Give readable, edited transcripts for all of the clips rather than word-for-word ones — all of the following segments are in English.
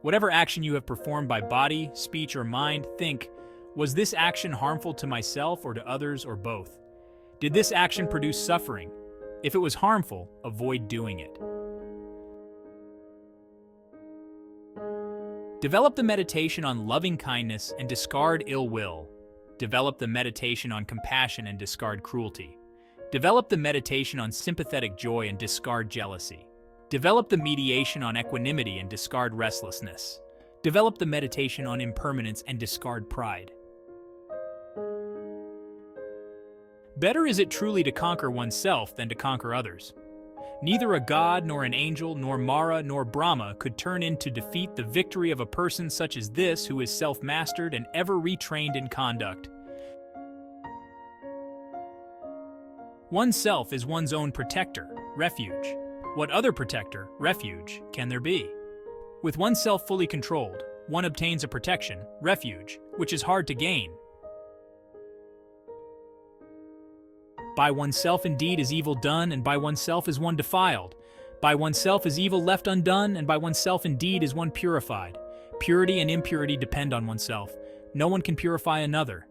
Whatever action you have performed by body, speech, or mind, think, was this action harmful to myself or to others or both? Did this action produce suffering? If it was harmful, avoid doing it. Develop the meditation on loving kindness and discard ill will. Develop the meditation on compassion and discard cruelty. Develop the meditation on sympathetic joy and discard jealousy. Develop the meditation on equanimity and discard restlessness. Develop the meditation on impermanence and discard pride. Better is it truly to conquer oneself than to conquer others. Neither a god, nor an angel, nor Mara, nor Brahma could turn into defeat the victory of a person such as this who is self-mastered and ever retrained in conduct. Oneself is one's own protector, refuge. What other protector, refuge, can there be? With oneself fully controlled, one obtains a protection, refuge, which is hard to gain. By oneself indeed is evil done, and by oneself is one defiled. By oneself is evil left undone, and by oneself indeed is one purified. Purity and impurity depend on oneself. No one can purify another.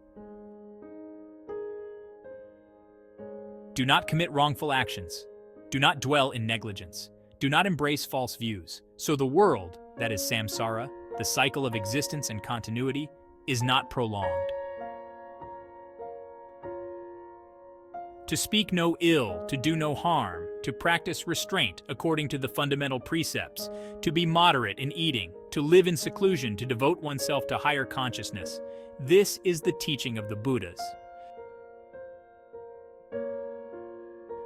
Do not commit wrongful actions. Do not dwell in negligence. Do not embrace false views. So the world, that is samsara, the cycle of existence and continuity, is not prolonged. To speak no ill, to do no harm, to practice restraint according to the fundamental precepts, to be moderate in eating, to live in seclusion, to devote oneself to higher consciousness. This is the teaching of the Buddhas.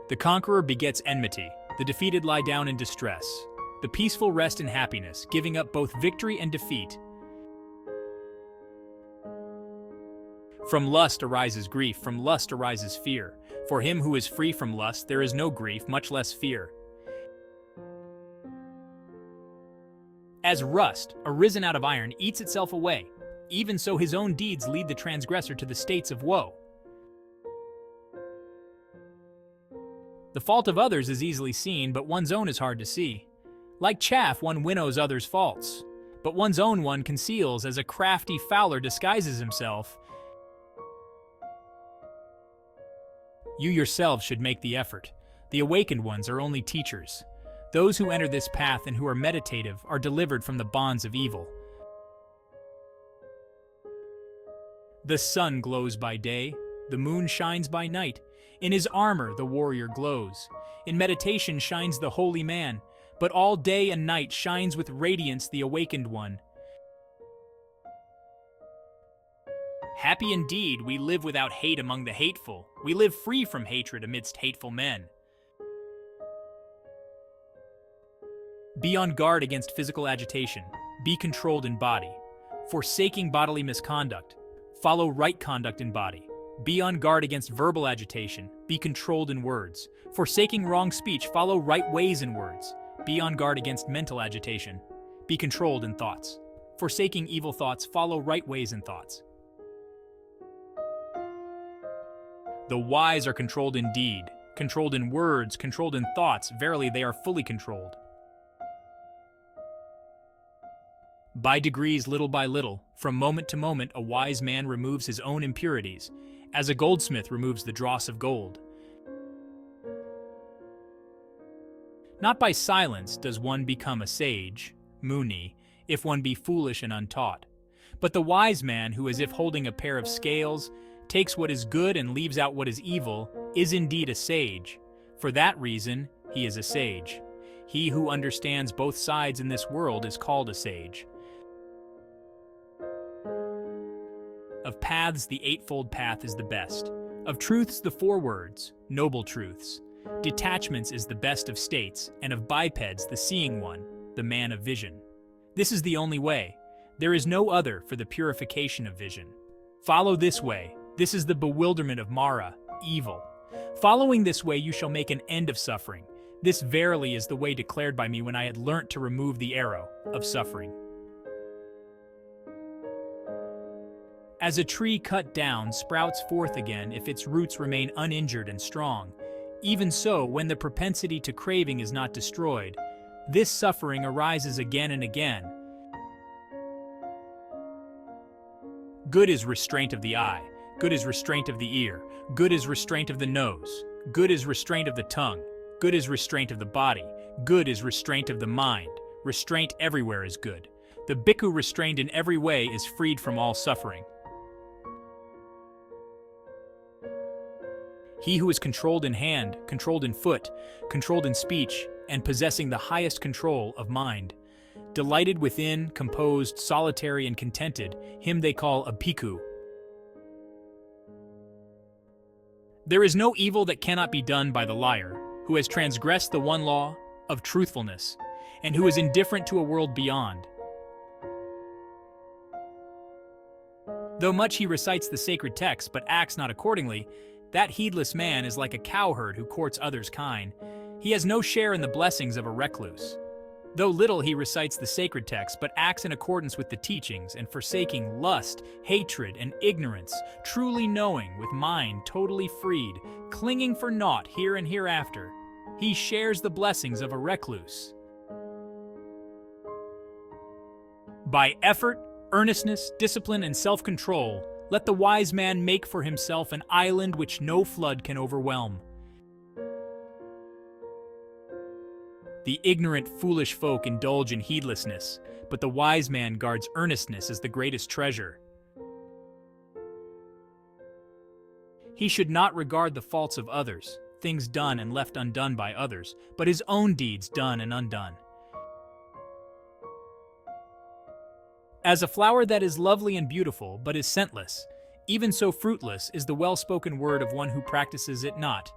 The conqueror begets enmity, the defeated lie down in distress, the peaceful rest in happiness, giving up both victory and defeat. From lust arises grief, from lust arises fear. For him who is free from lust, there is no grief, much less fear. As rust, arisen out of iron, eats itself away, even so his own deeds lead the transgressor to the states of woe. The fault of others is easily seen, but one's own is hard to see. Like chaff, one winnows others' faults, but one's own one conceals, as a crafty fowler disguises himself. You yourselves should make the effort. The awakened ones are only teachers. Those who enter this path and who are meditative are delivered from the bonds of evil. The sun glows by day, the moon shines by night. In his armor the warrior glows. In meditation shines the holy man, but all day and night shines with radiance the awakened one. Happy indeed, we live without hate among the hateful. We live free from hatred amidst hateful men. Be on guard against physical agitation. Be controlled in body. Forsaking bodily misconduct, follow right conduct in body. Be on guard against verbal agitation. Be controlled in words. Forsaking wrong speech, follow right ways in words. Be on guard against mental agitation. Be controlled in thoughts. Forsaking evil thoughts, follow right ways in thoughts. The wise are controlled in deed, controlled in words, controlled in thoughts. Verily, they are fully controlled. By degrees, little by little, from moment to moment, a wise man removes his own impurities, as a goldsmith removes the dross of gold. Not by silence does one become a sage, muni, if one be foolish and untaught. But the wise man, who as if holding a pair of scales, takes what is good and leaves out what is evil, is indeed a sage. For that reason, he is a sage. He who understands both sides in this world is called a sage. Of paths, the eightfold path is the best. Of truths, the four words, noble truths. Detachments is the best of states, and of bipeds, the seeing one, the man of vision. This is the only way. There is no other for the purification of vision. Follow this way. This is the bewilderment of Mara, evil. Following this way you shall make an end of suffering. This verily is the way declared by me when I had learnt to remove the arrow of suffering. As a tree cut down sprouts forth again if its roots remain uninjured and strong, even so when the propensity to craving is not destroyed, this suffering arises again and again. Good is restraint of the eye. Good is restraint of the ear. Good is restraint of the nose. Good is restraint of the tongue. Good is restraint of the body. Good is restraint of the mind. Restraint everywhere is good. The Bhikkhu restrained in every way is freed from all suffering. He who is controlled in hand, controlled in foot, controlled in speech, and possessing the highest control of mind, delighted within, composed, solitary, and contented, him they call a bhikkhu. There is no evil that cannot be done by the liar, who has transgressed the one law of truthfulness, and who is indifferent to a world beyond. Though much he recites the sacred text but acts not accordingly, that heedless man is like a cowherd who courts others' kine. He has no share in the blessings of a recluse. Though little he recites the sacred text, but acts in accordance with the teachings, and forsaking lust, hatred, and ignorance, truly knowing, with mind totally freed, clinging for naught here and hereafter, he shares the blessings of a recluse. By effort, earnestness, discipline, and self-control, let the wise man make for himself an island which no flood can overwhelm. The ignorant, foolish folk indulge in heedlessness, but the wise man guards earnestness as the greatest treasure. He should not regard the faults of others, things done and left undone by others, but his own deeds done and undone. As a flower that is lovely and beautiful, but is scentless, even so fruitless is the well-spoken word of one who practices it not.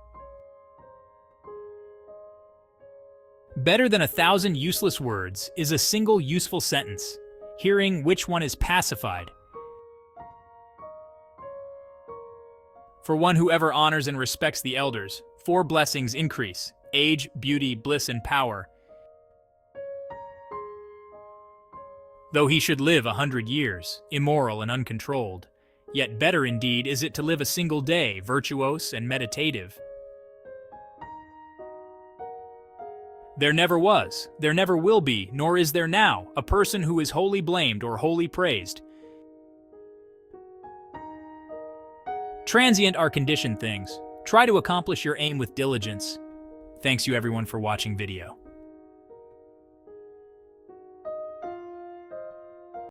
Better than 1,000 useless words is a single useful sentence, hearing which one is pacified. For one who ever honors and respects the elders, 4 blessings increase: age, beauty, bliss, and power. Though he should live 100 years, immoral and uncontrolled, yet better indeed is it to live a single day, virtuous and meditative. There never was, there never will be, nor is there now, a person who is wholly blamed or wholly praised. Transient are conditioned things. Try to accomplish your aim with diligence. Thanks you everyone for watching video.